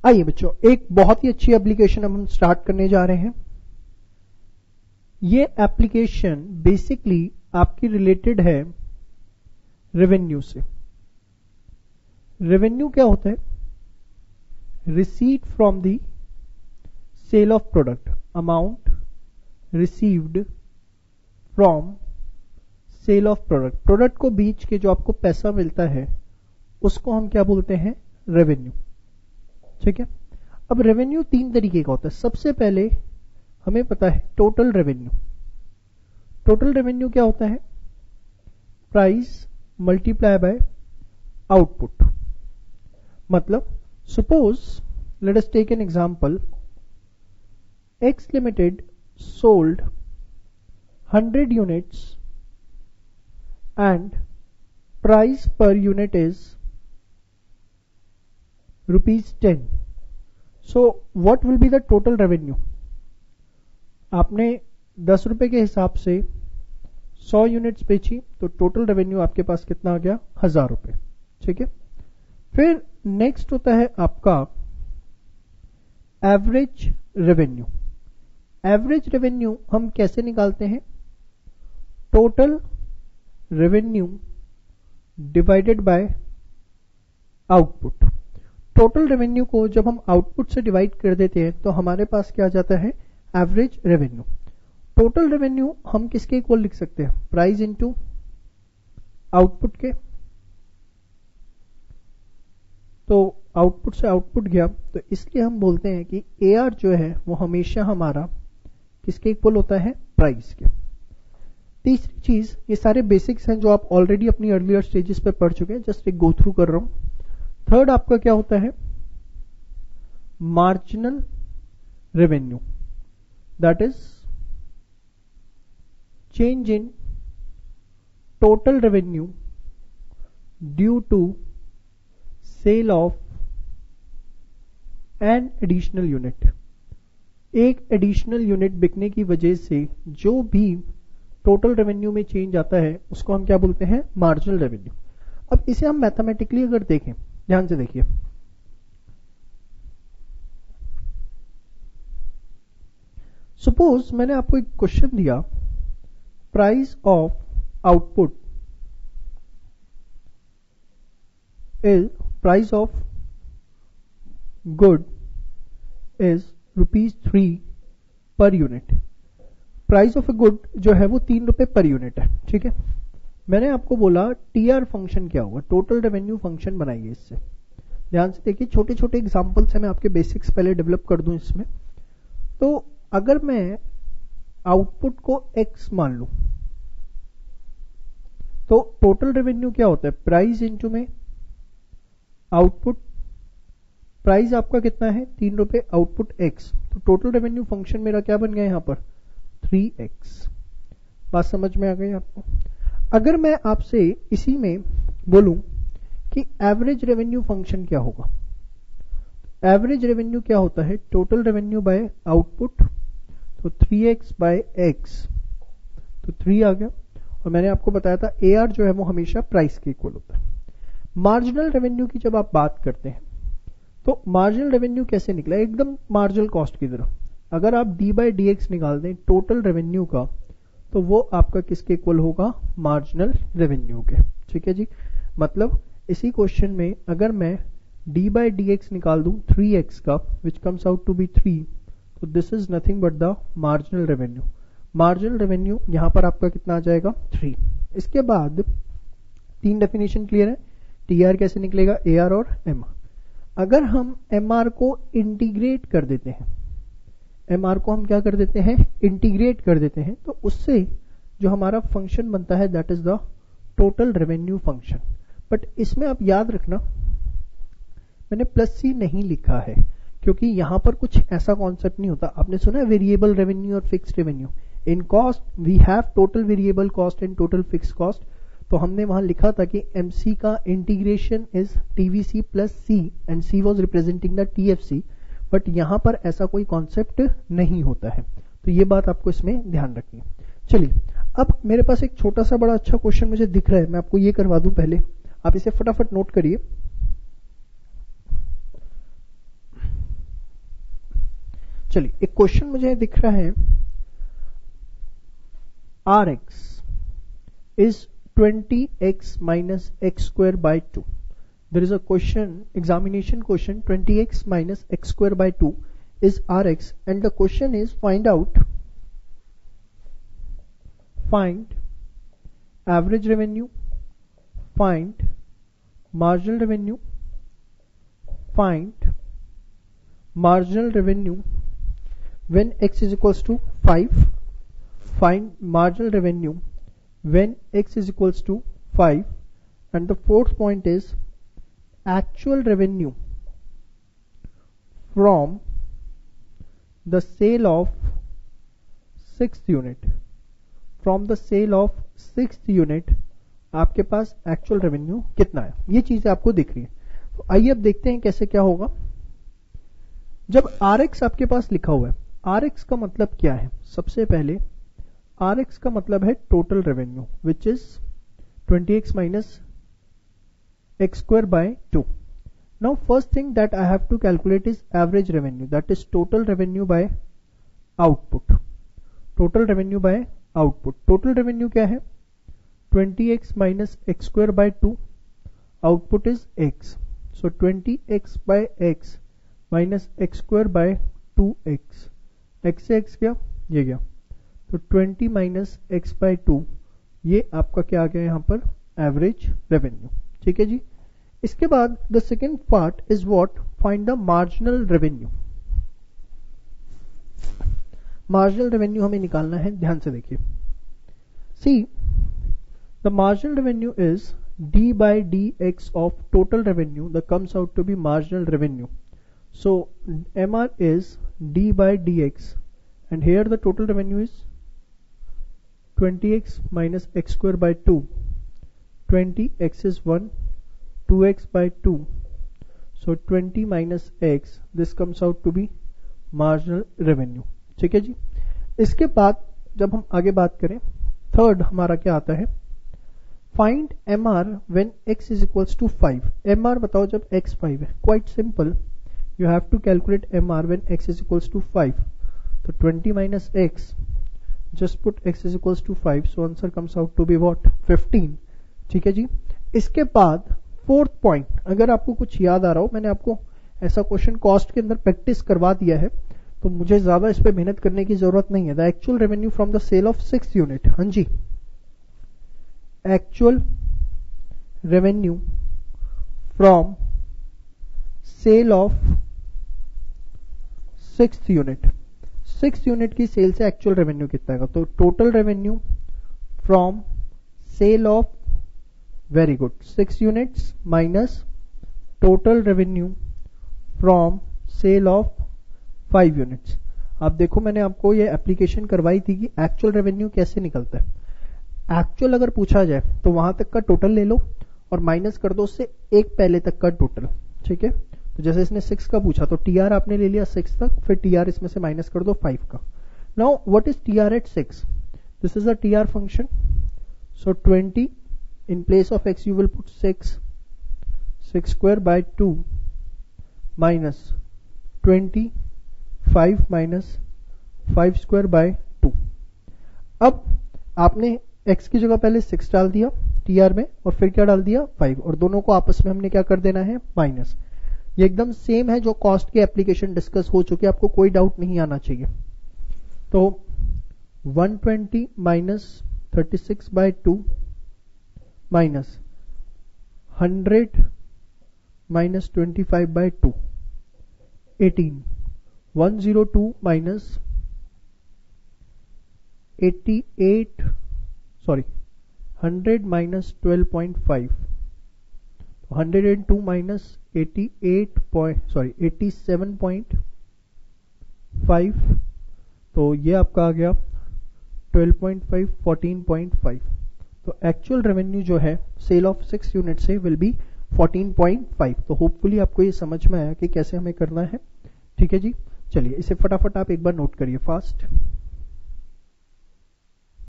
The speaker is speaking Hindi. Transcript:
आइए बच्चों, एक बहुत ही अच्छी एप्लीकेशन हम स्टार्ट करने जा रहे हैं। ये एप्लीकेशन बेसिकली आपकी रिलेटेड है रेवेन्यू से। रेवेन्यू क्या होता है? Receipt from the sale of product, amount received from sale of product. Product को बेच के जो आपको पैसा मिलता है उसको हम क्या बोलते हैं? रेवेन्यू। ठीक है। अब रेवेन्यू तीन तरीके का होता है। सबसे पहले हमें पता है टोटल रेवेन्यू। टोटल रेवेन्यू क्या होता है? Price multiply by output. मतलब suppose let us take an example, X Limited sold 100 units and price per unit is ₹10. So what will be the total revenue? आपने 10 रुपए के हिसाब से 100 यूनिट्स बेची तो टोटल रेवेन्यू आपके पास कितना आ गया? 1000 रुपए। ठीक है। फिर नेक्स्ट होता है आपका एवरेज रेवेन्यू। एवरेज रेवेन्यू हम कैसे निकालते हैं? Total revenue divided by output. Total revenue को जब हम आउटपुट से डिवाइड कर देते हैं तो हमारे पास क्या आ जाता है? Average revenue. टोटल रेवेन्यू हम किसके इक्वल लिख सकते हैं? प्राइस इनटू आउटपुट के। तो आउटपुट से आउटपुट गया तो इसलिए हम बोलते हैं कि AR जो है वो हमेशा हमारा किसके इक्वल होता है? प्राइस के। तीसरी चीज, ये सारे बेसिक्स हैं जो आप ऑलरेडी अपनी अर्लियर स्टेजेस पे पढ़ चुके हैं, जस्ट एक गो थ्रू कर रहा हूं। थर्ड आपका क्या होता है? Marginal revenue, that is change in total revenue due to sale of an additional unit. एक एडिशनल यूनिट बिकने की वजह से जो भी टोटल रेवेन्यू में चेंज आता है उसको हम क्या बोलते हैं? Marginal revenue. अब इसे हम मैथमेटिकली अगर देखें, ध्यान से देखिए, सपोज मैंने आपको एक क्वेश्चन दिया, price of output is price of good is ₹3 per unit. Price of a good जो है वो 3 रुपए पर यूनिट है। ठीक है। मैंने आपको बोला TR फंक्शन क्या होगा? टोटल रेवेन्यू फंक्शन बनाइए इससे। ध्यान से देखिए, छोटे छोटे एग्जांपल से मैं आपके बेसिक्स पहले डेवलप कर दूं इसमें। तो अगर मैं आउटपुट को X मान लूं तो टोटल रेवेन्यू क्या होता है? प्राइस इंटू में आउटपुट। प्राइस आपका कितना है? 3 रुपए, आउटपुट X। तो टोटल रेवेन्यू फंक्शन मेरा क्या बन गया यहां पर? 3x। बात समझ में आ गई आपको? अगर मैं आपसे इसी में बोलूं कि एवरेज रेवेन्यू फंक्शन क्या होगा? एवरेज रेवेन्यू क्या होता है? Total revenue by output. तो 3x बाय x, तो 3 आ गया। और मैंने आपको बताया था AR जो है वो हमेशा प्राइस के इक्वल होता है। मार्जिनल रेवेन्यू की जब आप बात करते हैं तो मार्जिनल रेवेन्यू कैसे निकला? एकदम मार्जिनल कॉस्ट की तरह। अगर आप D/dx निकाल दें टोटल रेवेन्यू का तो वो आपका किसके इक्वल होगा? मार्जिनल रेवेन्यू के। ठीक है जी। मतलब इसी क्वेश्चन में अगर मैं D/dx निकाल दूं 3x का, which comes out to be 3, तो this is nothing but the marginal revenue. Marginal revenue यहां पर आपका कितना आ जाएगा? 3। इसके बाद 3 डेफिनेशन क्लियर है। TR कैसे निकलेगा? AR और MR। अगर हम MR को इंटीग्रेट कर देते हैं, MR को हम क्या कर देते हैं? इंटीग्रेट कर देते हैं, तो उससे जो हमारा फंक्शन बनता है that is the total revenue function. But इसमें आप याद रखना मैंने +C नहीं लिखा है क्योंकि यहां पर कुछ ऐसा कॉन्सेप्ट नहीं होता। आपने सुना है वेरिएबल रेवेन्यू और fixed revenue. In cost we have total variable cost and total fixed cost. तो हमने वहां लिखा था कि MC का integration is TVC + C and C was representing the TFC। But यहां पर ऐसा कोई कॉन्सेप्ट नहीं होता है, तो ये बात आपको इसमें ध्यान रखनी है। चलिए, अब मेरे पास एक छोटा सा बड़ा अच्छा क्वेश्चन मुझे दिख रहा है, मैं आपको ये करवा दूं। पहले आप इसे फटाफट नोट करिए। चलिए एक क्वेश्चन मुझे दिख रहा है, Rx is 20x minus x square by 2. There is a question, examination question, 20x minus x square by 2 is Rx, and the question is find average revenue, find marginal revenue, find marginal revenue when x is equals to 5, find marginal revenue when x is equals to 5, and the fourth point is actual revenue from the sale of 6th unit. From the sale of 6th unit आपके पास एक्चुअल रेवेन्यू कितना है, ये चीजें आपको दिख रही है। तो आइए अब देखते हैं कैसे क्या होगा। जब Rx आपके पास लिखा हुआ है, Rx का मतलब क्या है? सबसे पहले Rx का मतलब है total revenue which is 20x minus x square by 2. Now first thing that I have to calculate is average revenue, that is total revenue by output. Total revenue by output. Total revenue क्या है? 20x minus x square by 2. Output is x. So 20x by x minus x square by 2x. x से x गया, ये गया, तो 20 माइनस x by 2, ये आपका क्या आ गया यहाँ पर? Average revenue. ठीक है जी। इसके बाद the second part is what? Find the marginal revenue. Marginal revenue हमें निकालना है, ध्यान से देखिए। See the marginal revenue is d by dx of total revenue that comes out to be marginal revenue. So MR is d by dx, and here the total revenue is 20x minus x square by 2. 20x is 1, 2x by 2. So 20 minus x, this comes out to be marginal revenue. ठीक है जी। इसके बाद जब हम आगे बात करें, थर्ड हमारा क्या आता है? Find MR when x is equals to 5. MR बताओ जब x 5 है। Quite simple, you have to calculate MR when x is equals to 5. तो 20 minus x, just put x is equals to 5, so answer comes out to be what? 15. ठीक है जी। इसके बाद फोर्थ पॉइंट, अगर आपको कुछ याद आ रहा हो, मैंने आपको ऐसा क्वेश्चन कॉस्ट के अंदर प्रैक्टिस करवा दिया है, तो मुझे ज्यादा इस पे मेहनत करने की जरूरत नहीं है। The actual revenue from the sale of 6th unit. हाँ जी, actual revenue from sale of 6th unit. 6th unit की सेल से एक्चुअल रेवेन्यू कितना है? तो total revenue from sale of, very good, 6 units minus total revenue from sale of 5 units. आप देखो मैंने आपको ये एप्लीकेशन करवाई थी कि एक्चुअल रेवेन्यू कैसे निकलता है। एक्चुअल अगर पूछा जाए तो वहां तक का टोटल ले लो और माइनस कर दो उससे एक पहले तक का टोटल। ठीक है, तो जैसे इसने 6 का पूछा तो टीआर आपने ले लिया 6 तक, फिर टीआर इसमें से माइनस कर दो 5 का। Now what is TR at 6? This is a TR function. So 20 in place of x you will put 6 square by 2 minus 20 5 minus 5 square by 2। अब आपने x की जगह पहले 6 डाल दिया टीआर में और फिर क्या डाल दिया? 5, और दोनों को आपस में हमने क्या कर देना है? माइनस। ये एकदम सेम है जो कॉस्ट के एप्लीकेशन डिस्कस हो चुके, आपको कोई डाउट नहीं आना चाहिए। तो 120 minus 36 by 2 minus 100 minus 25 by 2, 18, 102 minus 88, sorry 100 minus 12.5, 102 minus 87.5, तो ये आपका आ गया 12.5, 14.5। तो एक्चुअल रेवेन्यू जो है सेल ऑफ 6 यूनिट से विल बी 14.5। तो होपफुली आपको ये समझ में आया कि कैसे हमें करना है। ठीक है जी, चलिए इसे फटाफट आप एक बार नोट करिए फास्ट।